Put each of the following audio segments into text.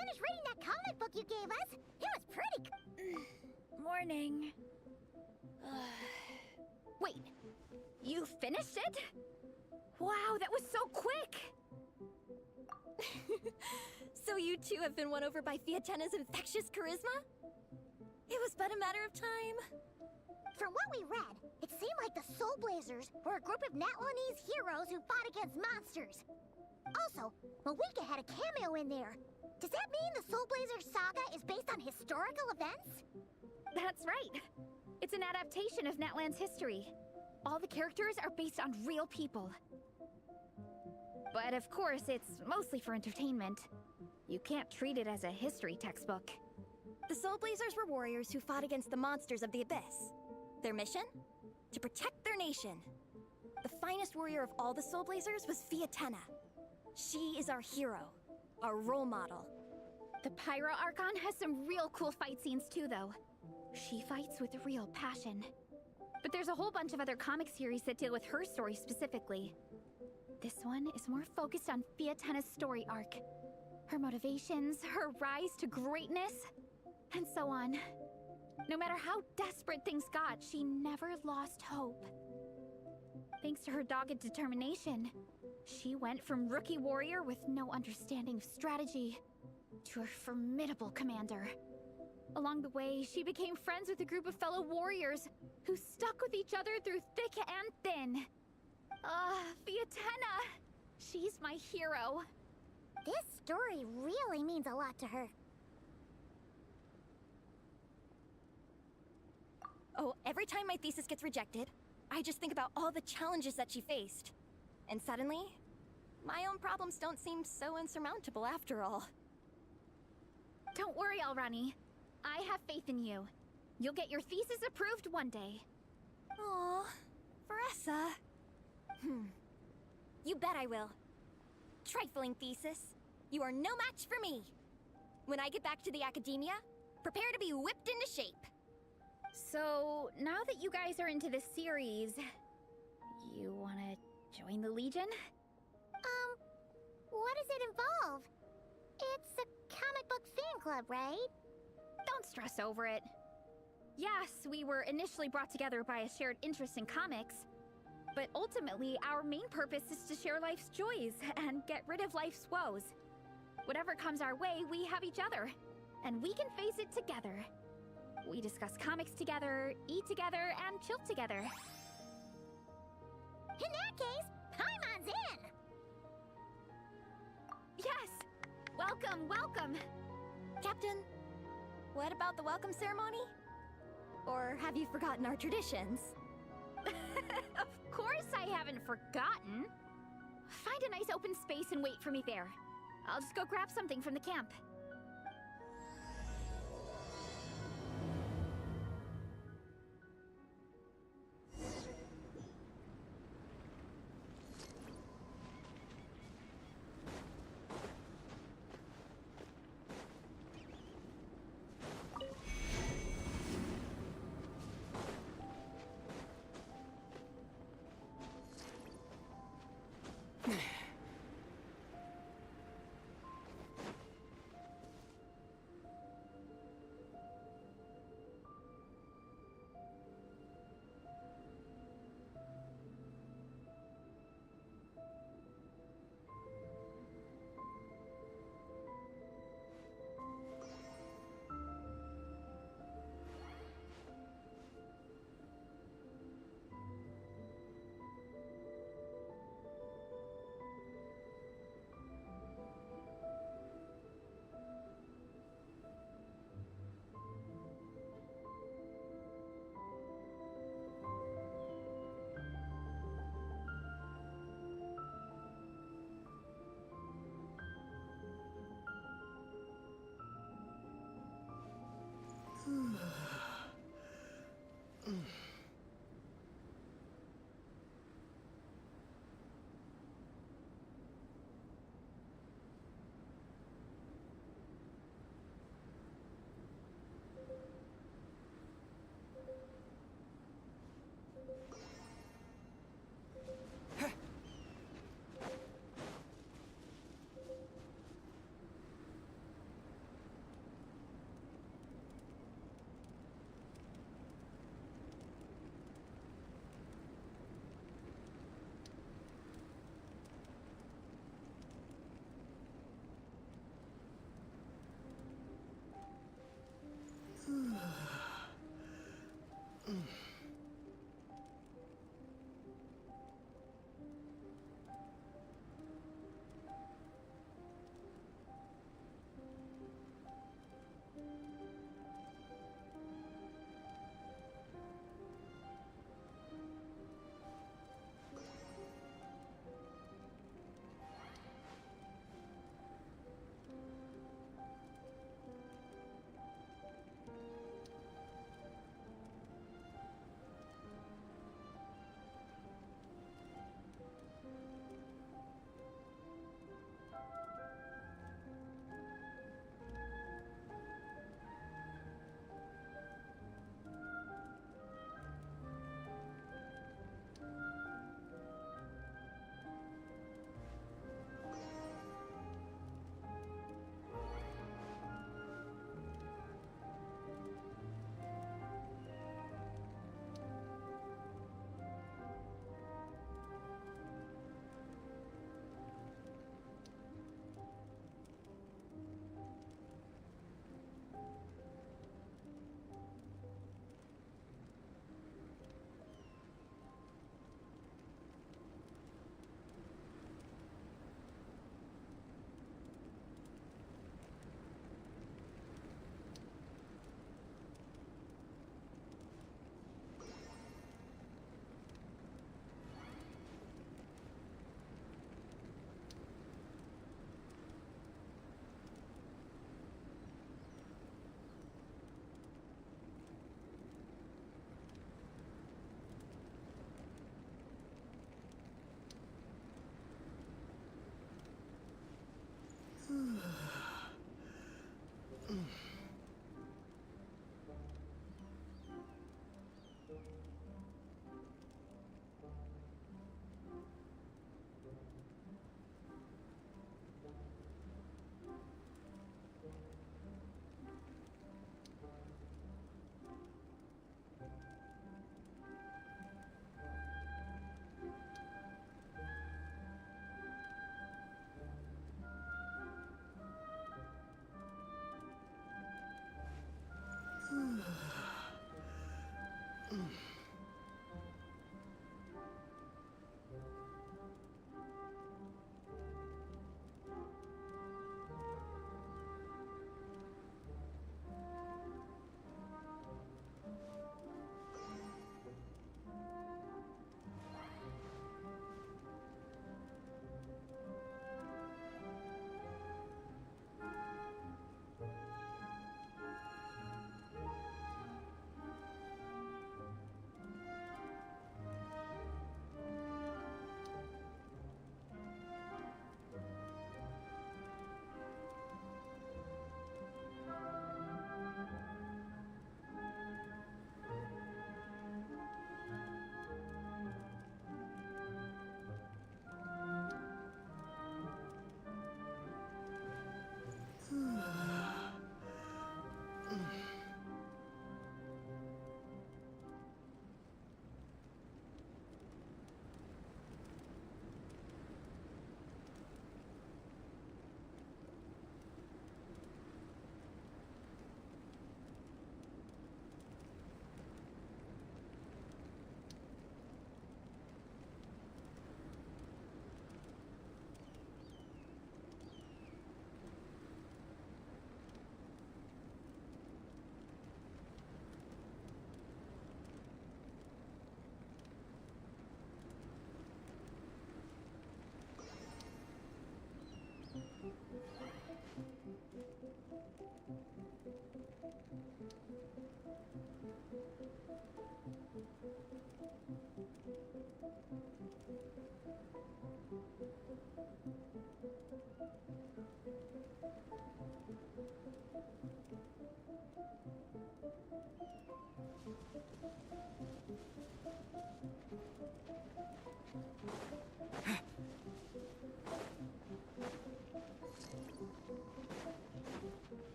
finished reading that comic book you gave us. It was pretty. Morning. Wait, you finished it? Wow, that was so quick! So you two have been won over by Fiatena's infectious charisma? It was but a matter of time. From what we read, it seemed like the Soul Blazers were a group of Natlanese heroes who fought against monsters. Also, Malika had a cameo in there. Does that mean the Soul Blazer saga is based on historical events? That's right. It's an adaptation of Natlan's history. All the characters are based on real people. But of course, it's mostly for entertainment. You can't treat it as a history textbook. The Soul Blazers were warriors who fought against the monsters of the Abyss. Their mission? To protect their nation. The finest warrior of all the Soul Blazers was Fiatena. She is our hero, our role model. The Pyro Archon has some real cool fight scenes too, though. She fights with real passion. But there's a whole bunch of other comic series that deal with her story specifically. This one is more focused on Fiatena's story arc. Her motivations, her rise to greatness, and so on. No matter how desperate things got, she never lost hope. Thanks to her dogged determination, she went from rookie warrior with no understanding of strategy to a formidable commander. Along the way, she became friends with a group of fellow warriors who stuck with each other through thick and thin. Fiatena! She's my hero. This story really means a lot to her. Oh, every time my thesis gets rejected, I just think about all the challenges that she faced. And suddenly, my own problems don't seem so insurmountable after all. Don't worry, Alrani. I have faith in you. You'll get your thesis approved one day. Aw, Veressa. You bet I will. Trifling thesis, you are no match for me. When I get back to the academia, prepare to be whipped into shape. So, now that you guys are into this series, you wanna join the Legion? What does it involve? It's a comic book fan club, right? Don't stress over it. Yes, we were initially brought together by a shared interest in comics, but ultimately our main purpose is to share life's joys and get rid of life's woes. Whatever comes our way, we have each other, and we can face it together. We discuss comics together, eat together, and chill together. In that case, Paimon's in! Yes! Welcome, welcome! Captain, what about the welcome ceremony? Or have you forgotten our traditions? Of course I haven't forgotten. Find a nice open space and wait for me there. I'll just go grab something from the camp.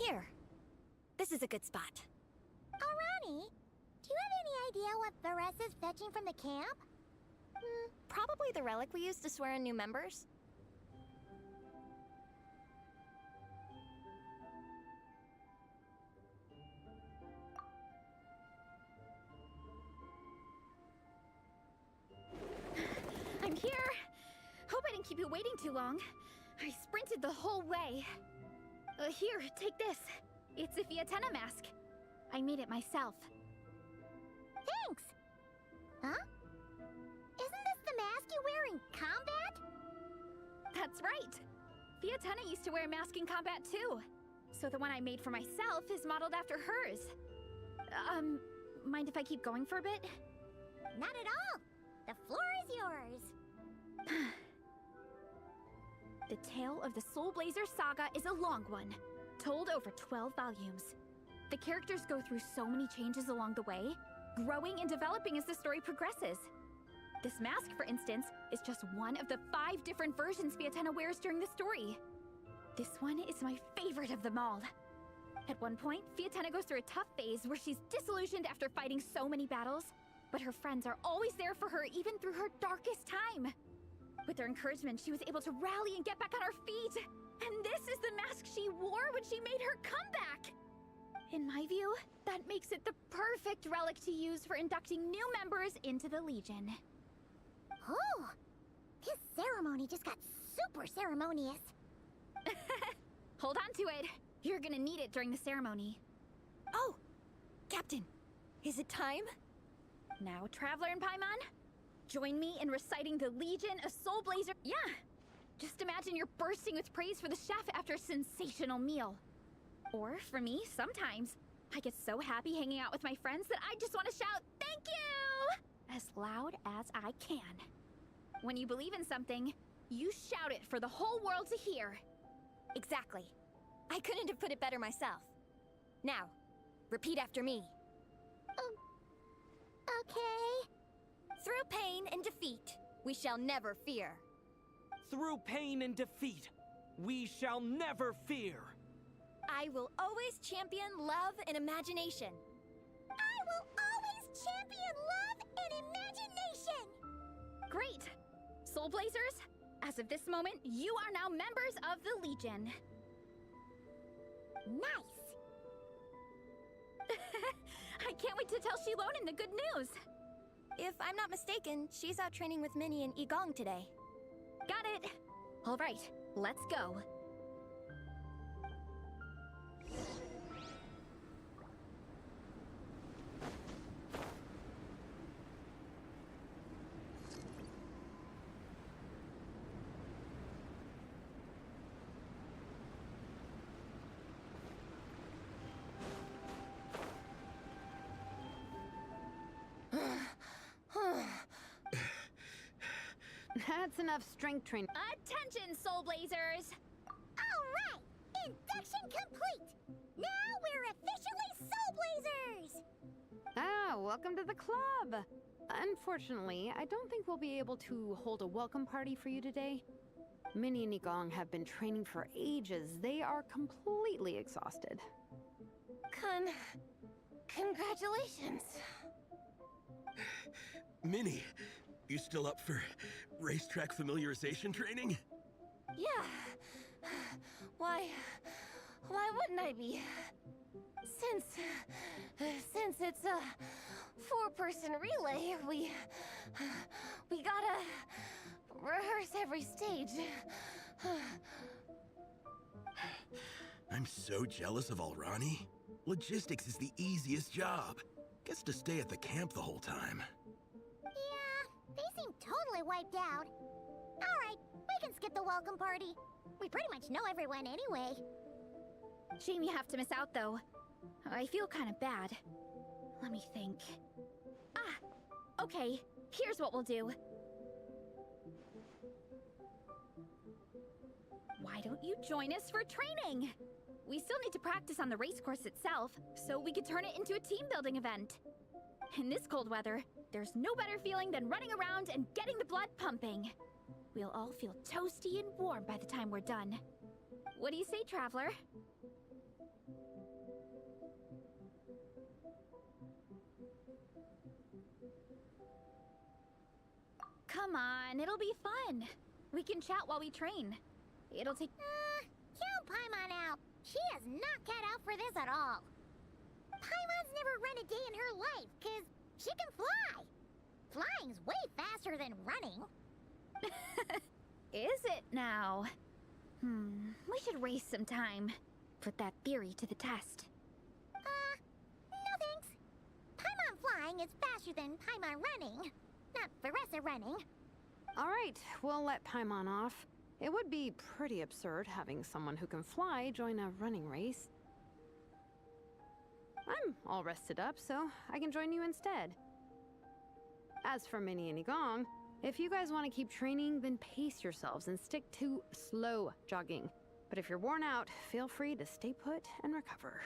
Here. This is a good spot. Ronnie, do you have any idea what Varesa's fetching from the camp? Probably the relic we used to swear in new members. I'm here. Hope I didn't keep you waiting too long. I sprinted the whole way. Here, take this. It's a Fiatena mask. I made it myself. Thanks! Huh? Isn't this the mask you wear in combat? That's right. Fiatena used to wear a mask in combat too. So the one I made for myself is modeled after hers. Mind if I keep going for a bit? Not at all! The floor is yours! The tale of the Soul Blazer saga is a long one, told over 12 volumes. The characters go through so many changes along the way, growing and developing as the story progresses. This mask, for instance, is just one of the 5 different versions Fiatena wears during the story. This one is my favorite of them all. At one point, Fiatena goes through a tough phase where she's disillusioned after fighting so many battles, but her friends are always there for her even through her darkest time. With their encouragement, she was able to rally and get back on her feet. And this is the mask she wore when she made her comeback. In my view, that makes it the perfect relic to use for inducting new members into the Legion. Oh! This ceremony just got super ceremonious. Hold on to it. You're gonna need it during the ceremony. Oh! Captain, is it time? Now, Traveler and Paimon, join me in reciting the Legion of Soul Blazer. Yeah! Just imagine you're bursting with praise for the chef after a sensational meal. Or, for me, sometimes, I get so happy hanging out with my friends that I just want to shout, "Thank you!" as loud as I can. When you believe in something, you shout it for the whole world to hear. Exactly. I couldn't have put it better myself. Now, repeat after me. Okay. Through pain and defeat, we shall never fear. Through pain and defeat, we shall never fear. I will always champion love and imagination. I will always champion love and imagination! Great! Soul Blazers, as of this moment, you are now members of the Legion. Nice! I can't wait to tell Shilonen the good news. If I'm not mistaken, she's out training with Minnie and Igong today. Got it. All right, let's go. That's enough strength training. Attention, Soul Blazers! Alright! Induction complete! Now we're officially Soul Blazers! Ah, welcome to the club. Unfortunately, I don't think we'll be able to hold a welcome party for you today. Minnie and Igong have been training for ages. They are completely exhausted. Congratulations. Minnie, you still up for racetrack familiarization training? Yeah. Why wouldn't I be? Since it's a 4-person relay, we gotta rehearse every stage. I'm so jealous of Alrani. Logistics is the easiest job. Gets to stay at the camp the whole time. Yeah, they seem totally wiped out. Alright, we can skip the welcome party. We pretty much know everyone anyway. Shame you have to miss out, though. I feel kind of bad. Let me think. Ah, okay. Here's what we'll do. Why don't you join us for training? We still need to practice on the race course itself, so we could turn it into a team-building event. In this cold weather, there's no better feeling than running around and getting the blood pumping. We'll all feel toasty and warm by the time we're done. What do you say, Traveler? Come on, it'll be fun. We can chat while we train. It'll take. Count Paimon out. She is not cut out for this at all. Paimon's never run a day in her life, 'cause she can fly. Flying's way faster than running. Is it now? We should waste some time. Put that theory to the test. No thanks. Paimon flying is faster than Paimon running. Not Veressa running. All right, we'll let Paimon off. It would be pretty absurd having someone who can fly join a running race. I'm all rested up, so I can join you instead. As for Minnie and Igong, if you guys want to keep training, then pace yourselves and stick to slow jogging. But if you're worn out, feel free to stay put and recover.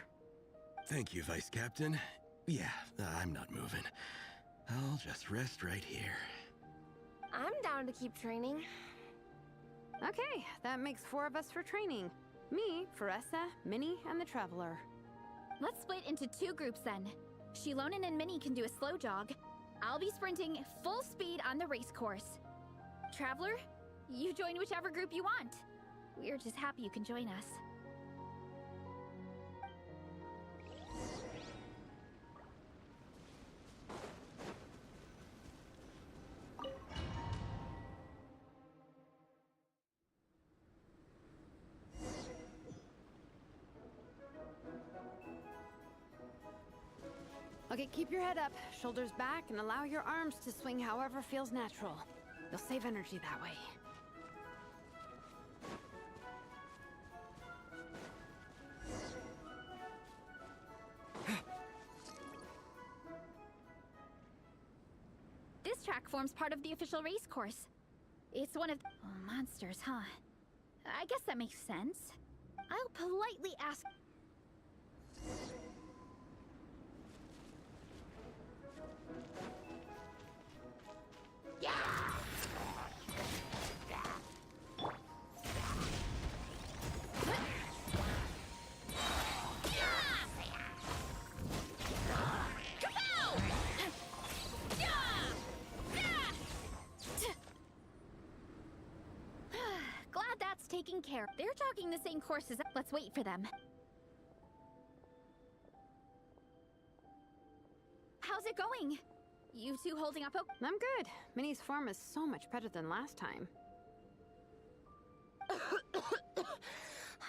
Thank you, Vice Captain. Yeah, I'm not moving. I'll just rest right here. I'm down to keep training. Okay, that makes 4 of us for training. Me, Veressa, Minnie, and the Traveler. Let's split into 2 groups then. Shilonen and Minnie can do a slow jog. I'll be sprinting full speed on the race course. Traveler, you join whichever group you want. We're just happy you can join us. Okay, keep your head up, shoulders back, and allow your arms to swing however feels natural. You'll save energy that way. This track forms part of the official race course. It's one of the monsters, huh? I guess that makes sense. I'll politely ask. Glad that's taken care of. They're jogging the same course as us. Let's wait for them. How's it going? You two holding up? I'm good. Minnie's form is so much better than last time.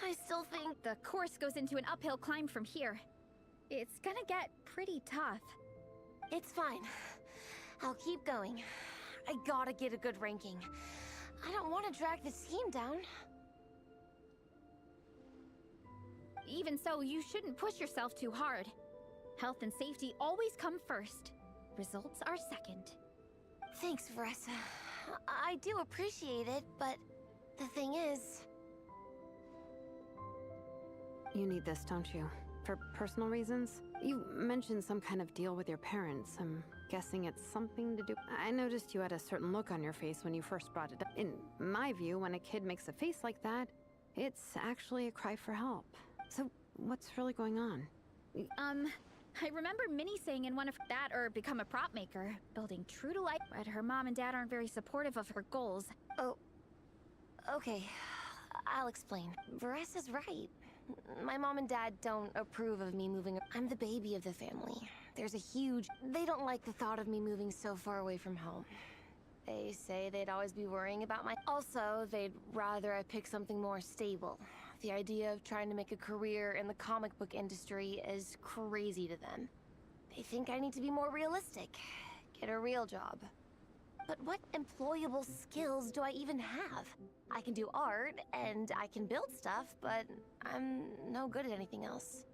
I still think the course goes into an uphill climb from here. It's gonna get pretty tough. It's fine. I'll keep going. I gotta get a good ranking. I don't want to drag this team down. Even so, you shouldn't push yourself too hard. Health and safety always come first. Results are second. Thanks, Veressa. I do appreciate it, but the thing is... You need this, don't you? For personal reasons? You mentioned some kind of deal with your parents. I'm guessing it's something to do... I noticed you had a certain look on your face when you first brought it up. In my view, when a kid makes a face like that, it's actually a cry for help. So, what's really going on? I remember Minnie saying in one of that or become a prop maker, building true to life, but her mom and dad aren't very supportive of her goals. Oh, okay. I'll explain. Veressa's right. My mom and dad don't approve of me moving. I'm the baby of the family. There's a huge... They don't like the thought of me moving so far away from home. They say they'd always be worrying about my... Also, they'd rather I pick something more stable. The idea of trying to make a career in the comic book industry is crazy to them. They think I need to be more realistic, get a real job. But what employable skills do I even have? I can do art, and I can build stuff, but I'm no good at anything else.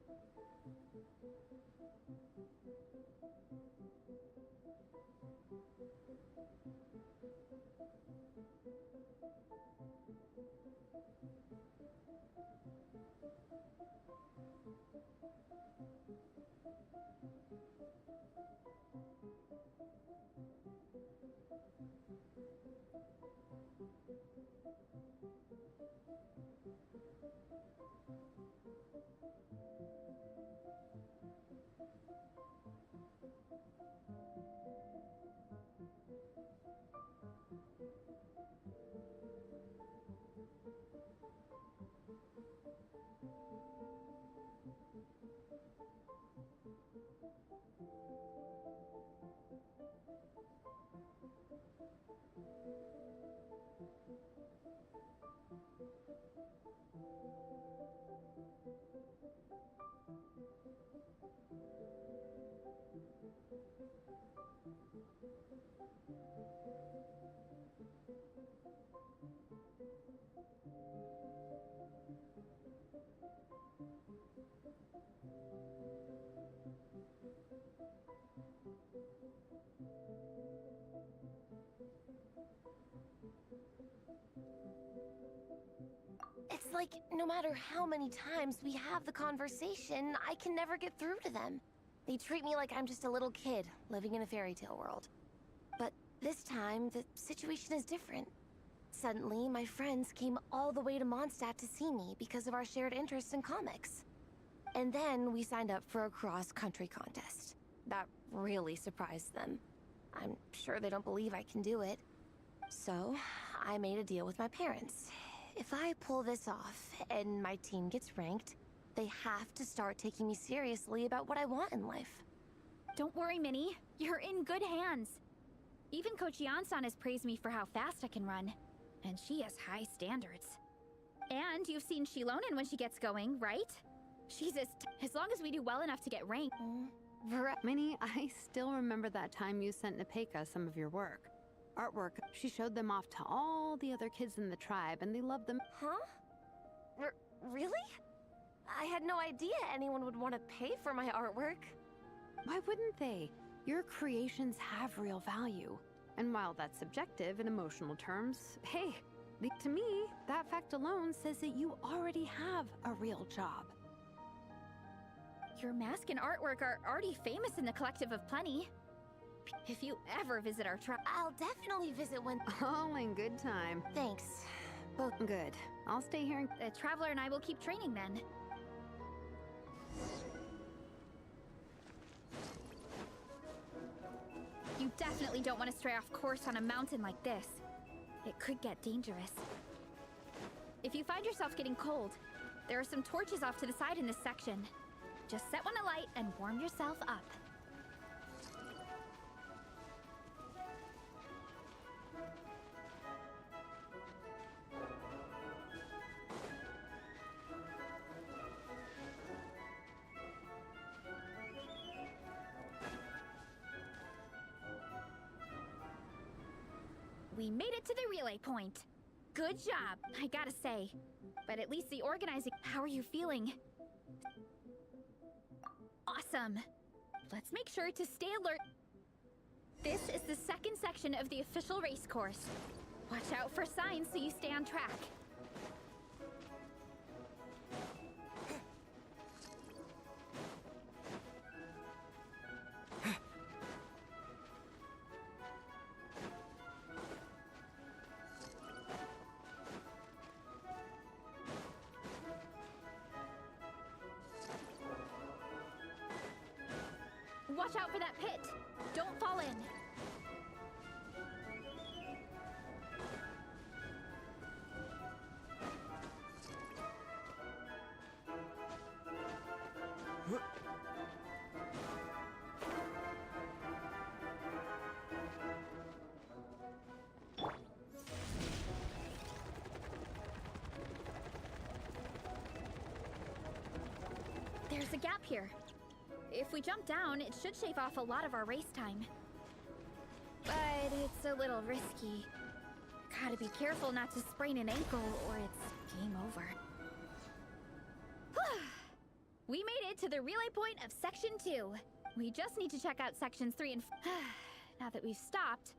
like no matter how many times we have the conversation, I can never get through to them. They treat me like I'm just a little kid living in a fairy tale world. But this time, the situation is different. Suddenly, my friends came all the way to Mondstadt to see me because of our shared interests in comics. And then we signed up for a cross-country contest. That really surprised them. I'm sure they don't believe I can do it. So, I made a deal with my parents. If I pull this off and my team gets ranked, they have to start taking me seriously about what I want in life. Don't worry, Minnie. You're in good hands. Even Coach Yan-san has praised me for how fast I can run. And she has high standards. And you've seen Shilonen when she gets going, right? She's as long as we do well enough to get ranked. Minnie, I still remember that time you sent Napeka some of your work. Artwork. She showed them off to all the other kids in the tribe, and they loved them. Huh? Really? I had no idea anyone would want to pay for my artwork. Why wouldn't they? Your creations have real value. And while that's subjective in emotional terms, hey, to me, that fact alone says that you already have a real job. Your mask and artwork are already famous in the Collective of Plenty. If you ever visit our tribe... I'll definitely visit when... All in good time. Thanks. Both good. I'll stay here. The Traveler and I will keep training then. You definitely don't want to stray off course on a mountain like this. It could get dangerous. If you find yourself getting cold, there are some torches off to the side in this section. Just set one alight and warm yourself up. We made it to the relay point. Good job, I gotta say. But at least the organizing... How are you feeling? Awesome. Let's make sure to stay alert. This is the second section of the official race course. Watch out for signs so you stay on track. Watch out for that pit! Don't fall in! There's a gap here. If we jump down, it should shave off a lot of our race time. But it's a little risky. Gotta be careful not to sprain an ankle or it's game over. We made it to the relay point of Section 2. We just need to check out Sections 3 and now that we've stopped,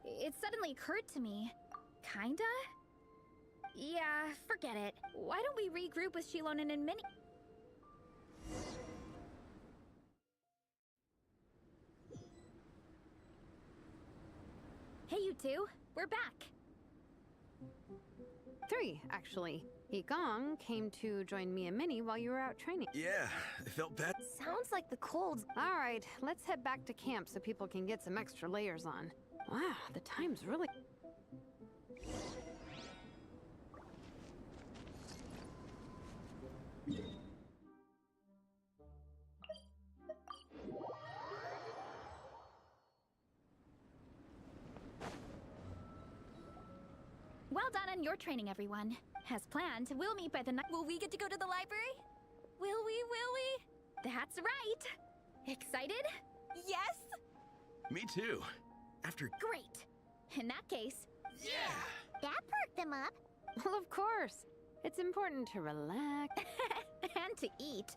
it suddenly occurred to me. Kinda? Yeah, forget it. Why don't we regroup with Shilonen and Minnie? Hey, you two. We're back. 3, actually. Igong came to join me and Minnie while you were out training. Yeah, I felt bad. Sounds like the cold's... All right, let's head back to camp so people can get some extra layers on. Wow, the time's really... Well done on your training, everyone. As planned, we'll meet by the night. Will we get to go to the library? Will we? That's right! Excited? Yes! Me too. After... Great! In that case... Yeah! That perked them up. Well, of course. It's important to relax. and to eat.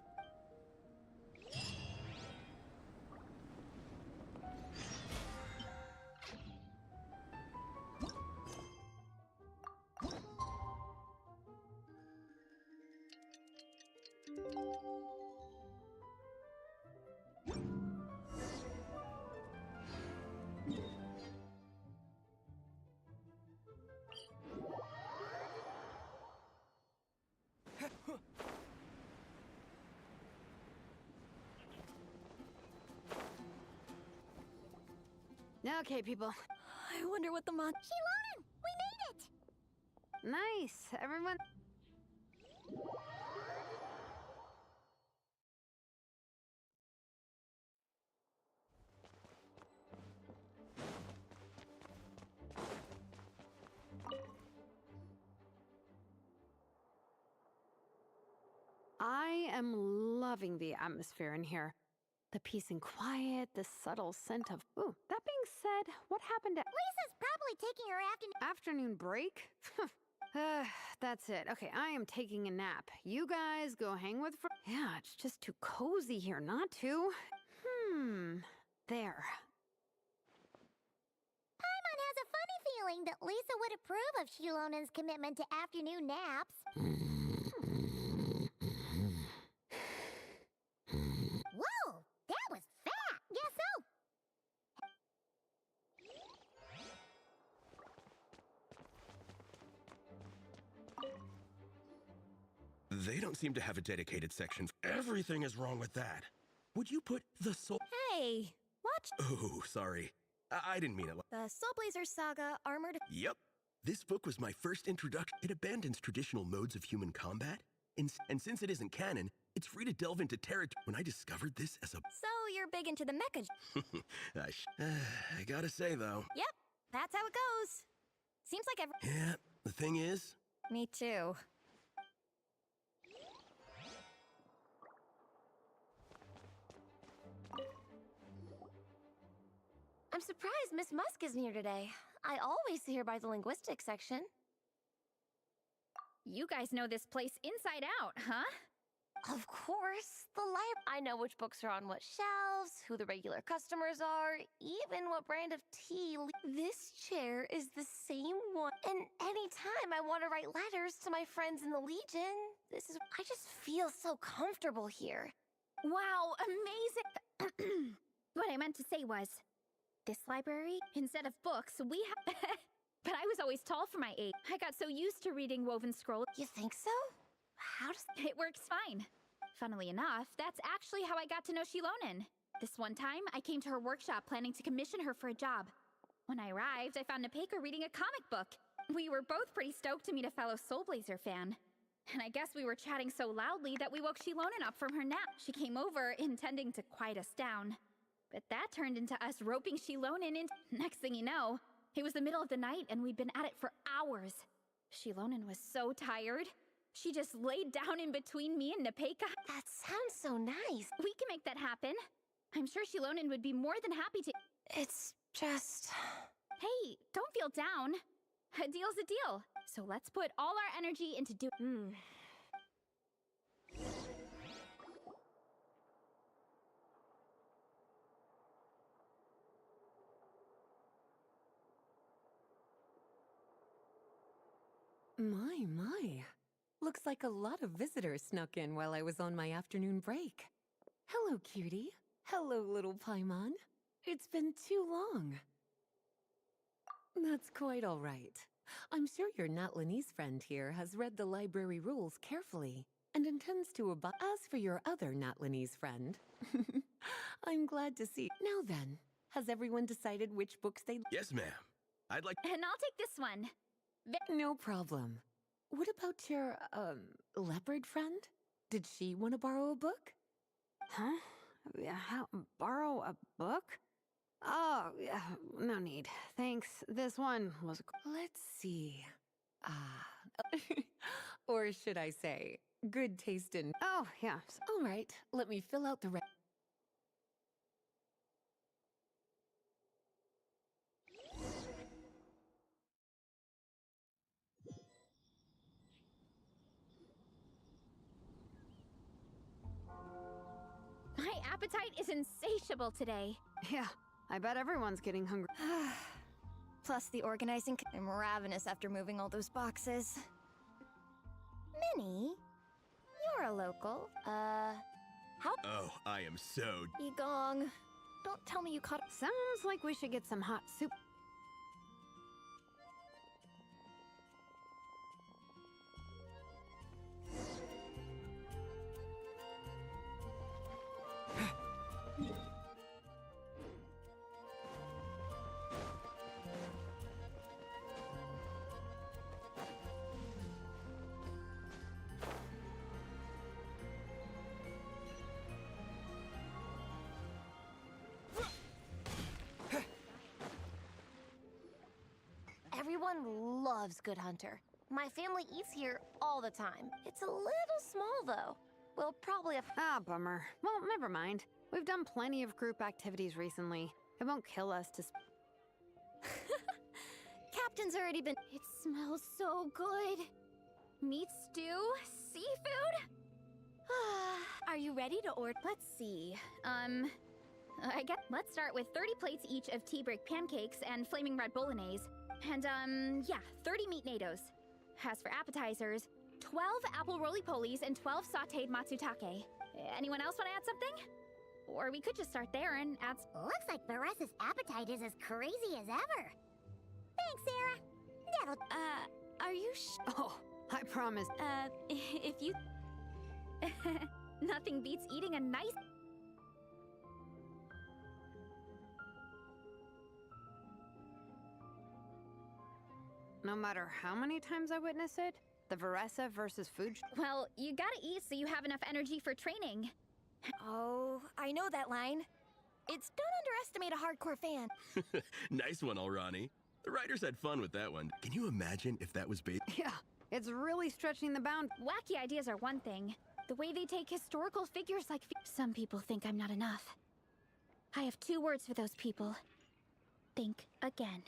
Okay, people. I wonder what the mon- Shilonen, we made it! Nice. Everyone. I am loving the atmosphere in here. The peace and quiet, the subtle scent of... Ooh, that being said, what happened at... Lisa's probably taking her Afternoon break? That's it. Okay, I am taking a nap. You guys go hang with... Yeah, it's just too cozy here not to. There. Paimon has a funny feeling that Lisa would approve of Shilonen's commitment to afternoon naps. Whoa, that was fat. Guess so. They don't seem to have a dedicated section. Everything is wrong with that. Would you put the soul... Hey, watch Oh, sorry. I didn't mean it. the Soul Blazer Saga Armored. Yep. This book was my first introduction. It abandons traditional modes of human combat. And since it isn't canon, it's free to delve into territory. When I discovered this as a... So you're big into the mecha. I gotta say, though. Yep, that's how it goes. Seems like every. Yeah, the thing is... Me too. I'm surprised Miss Musk isn't here today. I always see her by the linguistics section. You guys know this place inside out, huh? Of course, the library. I know which books are on what shelves, who the regular customers are, even what brand of tea. This chair is the same one. And anytime I want to write letters to my friends in the Legion, I just feel so comfortable here. Wow, amazing! What I meant to say was, this library, instead of books, we have... But I was always tall for my age. I got so used to reading woven scrolls. You think so? How does... It works fine. Funnily enough, that's actually how I got to know Shilonen. This one time, I came to her workshop planning to commission her for a job. When I arrived, I found Nepeka reading a comic book. We were both pretty stoked to meet a fellow Soul Blazer fan. And I guess we were chatting so loudly that we woke Shilonen up from her nap. She came over, intending to quiet us down. But that turned into us roping Shilonen in. Next thing you know, it was the middle of the night and we'd been at it for hours. Shilonen was so tired. She just laid down in between me and Nepeka. That sounds so nice. We can make that happen. I'm sure Shilonen would be more than happy to. It's just... Hey, don't feel down. A deal's a deal. So let's put all our energy into My. Looks like a lot of visitors snuck in while I was on my afternoon break. Hello, cutie. Hello, little Paimon. It's been too long. That's quite all right. I'm sure your Natlanese friend here has read the library rules carefully and intends to abide. As for your other Natlanese friend, I'm glad to see. Now then, has everyone decided which books they... Yes, ma'am. I'd like... And I'll take this one. No problem. What about your, leopard friend? Did she want to borrow a book? Huh? Borrow a book? Oh, yeah, no need. Thanks. This one was... Let's see. Or should I say, good taste in... Oh, yeah. All right, let me fill out the rest. My appetite is insatiable today. Yeah, I bet everyone's getting hungry. Plus the organizing. I'm ravenous after moving all those boxes. Minnie, you're a local. How? Oh, I am so... Egong, don't tell me you caught. Sounds like we should get some hot soup. Everyone loves Good Hunter. My family eats here all the time. It's a little small, though. We'll probably have... Ah, bummer. Well, never mind. We've done plenty of group activities recently. It won't kill us to... Captain's already been. It smells so good. Meat stew? Seafood? Are you ready to order? Let's see. I guess let's start with 30 plates each of tea break pancakes and flaming red bolognese. And, yeah, 30 meat nados. As for appetizers, 12 apple roly-polies and 12 sauteed matsutake. Anyone else want to add something? Or we could just start there and add... Looks like Baressa's appetite is as crazy as ever. Thanks, Sarah. That'll... Are you Oh, I promise. If you... Nothing beats eating a nice... No matter how many times I witness it, the Veressa versus food... Well, you gotta eat so you have enough energy for training. Oh, I know that line. It's don't underestimate a hardcore fan. Nice one, Alrani. The writers had fun with that one. Can you imagine if that was based? Yeah, it's really stretching the bound... Wacky ideas are one thing. The way they take historical figures like... Some people think I'm not enough. I have 2 words for those people. Think again.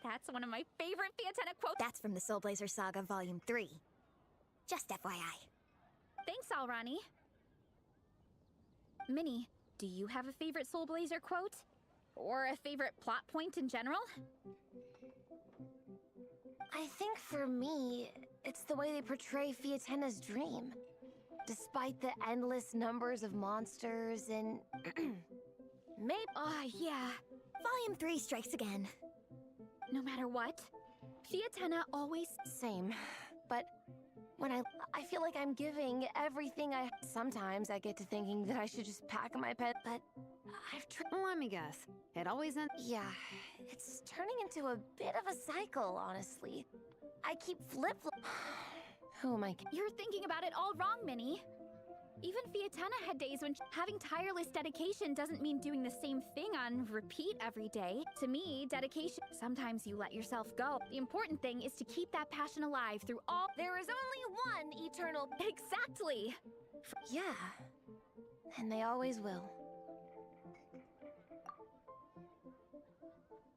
That's one of my favorite Fiatena quotes. That's from the Soul Blazer Saga Volume 3. Just FYI. Thanks, Alrani. Minnie, do you have a favorite Soul Blazer quote? Or a favorite plot point in general? I think for me, it's the way they portray Fiatena's dream. Despite the endless numbers of monsters and... Maybe... Yeah. Volume 3 strikes again. No matter what, Fiatena always... Same. But when I feel like I'm giving everything I... Sometimes I get to thinking that I should just pack my pen, but I've tried... Let me guess. It always ends... Yeah, it's turning into a bit of a cycle, honestly. I keep flip-flop... Who am I... You're thinking about it all wrong, Minnie. Even Fiatena had days when having tireless dedication doesn't mean doing the same thing on repeat every day. To me, dedication... Sometimes you let yourself go. The important thing is to keep that passion alive through all... There is only one eternal... Exactly! Yeah. And they always will.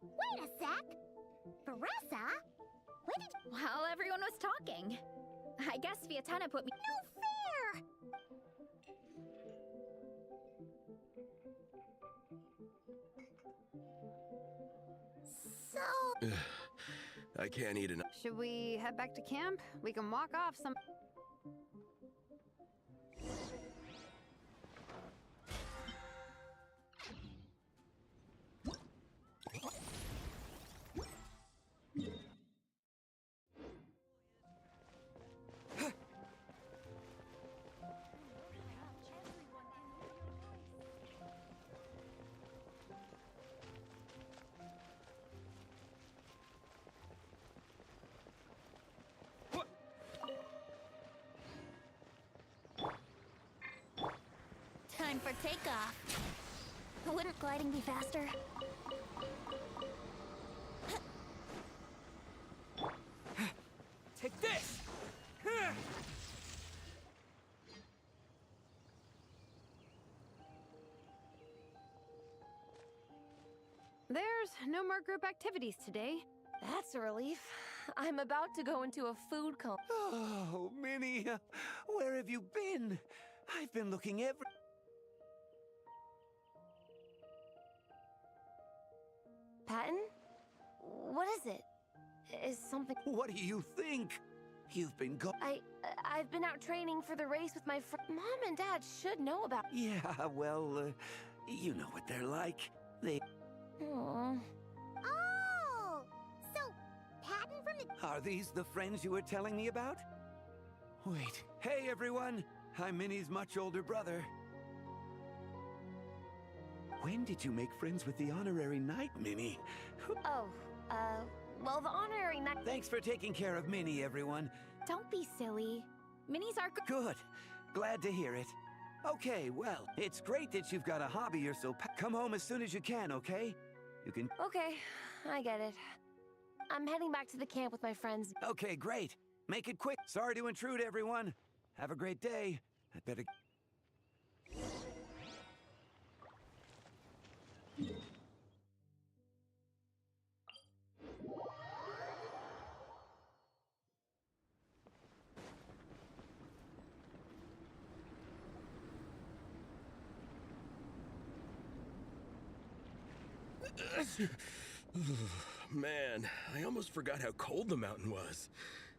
Wait a sec! Baressa? When did... While everyone was talking. I guess Fiatena put me... No fair! So... I can't eat enough. Should we head back to camp? We can walk off some... Time for takeoff. Wouldn't gliding be faster? Take this! There's no more group activities today. That's a relief. I'm about to go into a food coma. Oh, Minnie, where have you been? I've been looking every... Patton? What is it? Is something... What do you think? You've been I've been out training for the race with my Mom and Dad should know about... Yeah, well, you know what they're like. They... Aww. Oh! So, Patton from the... Are these the friends you were telling me about? Wait. Hey, everyone. I'm Minnie's much older brother. When did you make friends with the honorary knight, Minnie? Oh, well, the honorary knight... Thanks for taking care of Minnie, everyone. Don't be silly. Minnie's our... Good. Glad to hear it. Okay, well, it's great that you've got a hobby you're so... Come home as soon as you can, okay? You can... Okay, I get it. I'm heading back to the camp with my friends. Okay, great. Make it quick. Sorry to intrude, everyone. Have a great day. I better... Man, I almost forgot how cold the mountain was.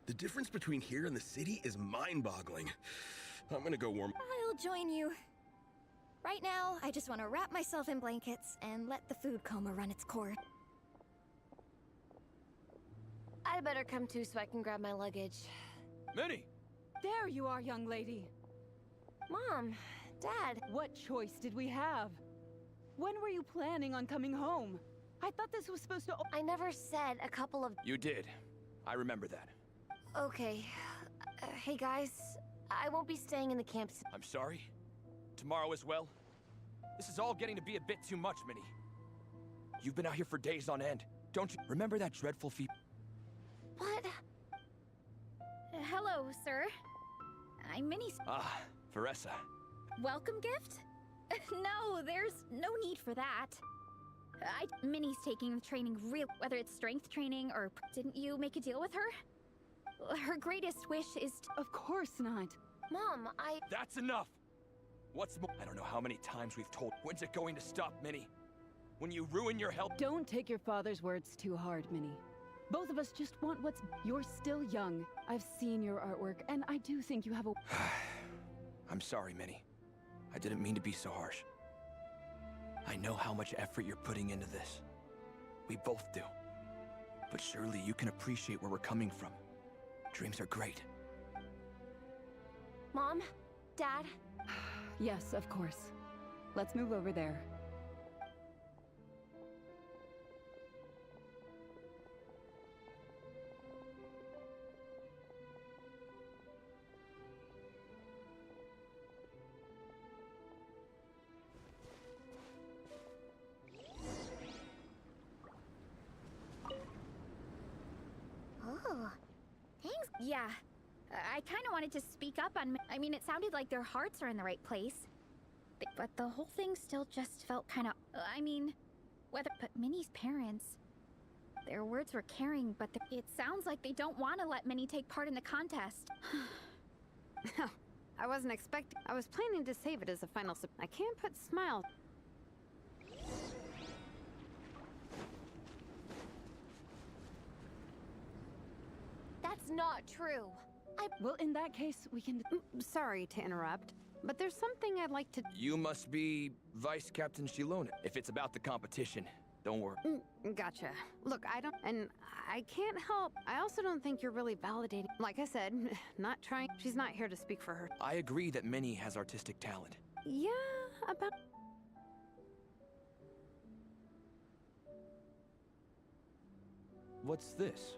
The difference between here and the city is mind-boggling. I'm gonna go warm. I'll join you. Right now, I just want to wrap myself in blankets and let the food coma run its course. I better come too so I can grab my luggage. Minnie! There you are, young lady. Mom, Dad. What choice did we have? When were you planning on coming home? I thought this was supposed to... I never said a couple of... You did. I remember that. Okay. Hey guys, I won't be staying in the camp. I'm sorry. Tomorrow as well. This is all getting to be a bit too much, Minnie. You've been out here for days on end. Don't you remember that dreadful feat? What? Hello, sir. I'm Minnie's... Ah, Veressa. Welcome gift? No, there's no need for that. Minnie's taking the training real... Whether it's strength training or... Didn't you make a deal with her? Her greatest wish is to... Of course not. Mom, That's enough! What's more? I don't know how many times we've told... When's it going to stop, Minnie? When you ruin your health... Don't take your father's words too hard, Minnie. Both of us just want what's... You're still young. I've seen your artwork, and I do think you have a... I'm sorry, Minnie. I didn't mean to be so harsh. I know how much effort you're putting into this. We both do. But surely you can appreciate where we're coming from. Dreams are great. Mom, Dad. Yes, of course. Let's move over there. Oh, thanks. Yeah. I kind of wanted to speak up on... I mean, it sounded like their hearts are in the right place. But the whole thing still just felt kind of... I mean, whether... But Minnie's parents... Their words were caring, but it sounds like they don't want to let Minnie take part in the contest. I wasn't expecting... I was planning to save it as a final... I can't put smile... That's not true. Well, in that case, we can... Sorry to interrupt, but there's something I'd like to... You must be Vice Captain Shilona. If it's about the competition, don't worry. Gotcha. Look, I don't... And I can't help. I also don't think you're really validating... Like I said, not trying... She's not here to speak for her. I agree that Minnie has artistic talent. Yeah, about... What's this?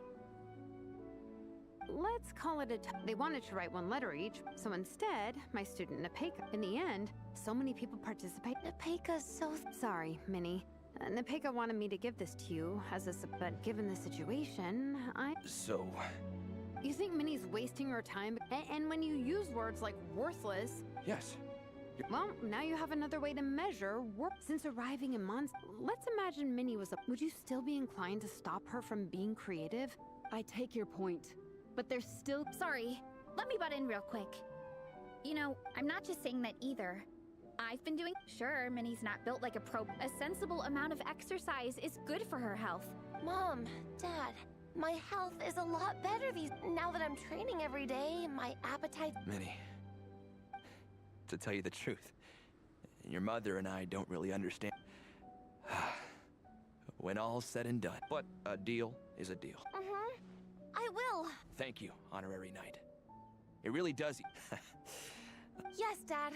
Let's call it they wanted to write one letter each, so instead, my student Napeka. In the end, so many people participate. Napeka's so... Sorry, Minnie. Napeka wanted me to give this to you as a... But given the situation, So... You think Minnie's wasting her time? And when you use words like worthless... Yes. Well, now you have another way to measure work. Since arriving in let's imagine Minnie was a... Would you still be inclined to stop her from being creative? I take your point. But there's still... Sorry, let me butt in real quick. You know, I'm not just saying that either. I've been doing... Sure, Minnie's not built like a pro... A sensible amount of exercise is good for her health. Mom, Dad, my health is a lot better now that I'm training every day. My appetite... Minnie, to tell you the truth, your mother and I don't really understand. When all's said and done. But a deal is a deal. I will. Thank you, Honorary Knight. It really does... Yes, Dad.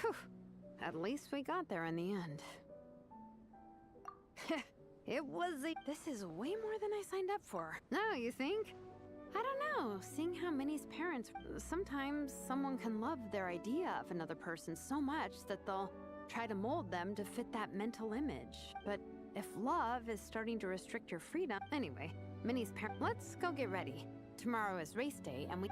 Whew. At least we got there in the end. It was This is way more than I signed up for. No, you think? I don't know. Seeing how Minnie's parents... Sometimes someone can love their idea of another person so much that they'll... try to mold them to fit that mental image. But if love is starting to restrict your freedom, anyway, Minnie's parents. Let's go get ready. Tomorrow is race day, and we.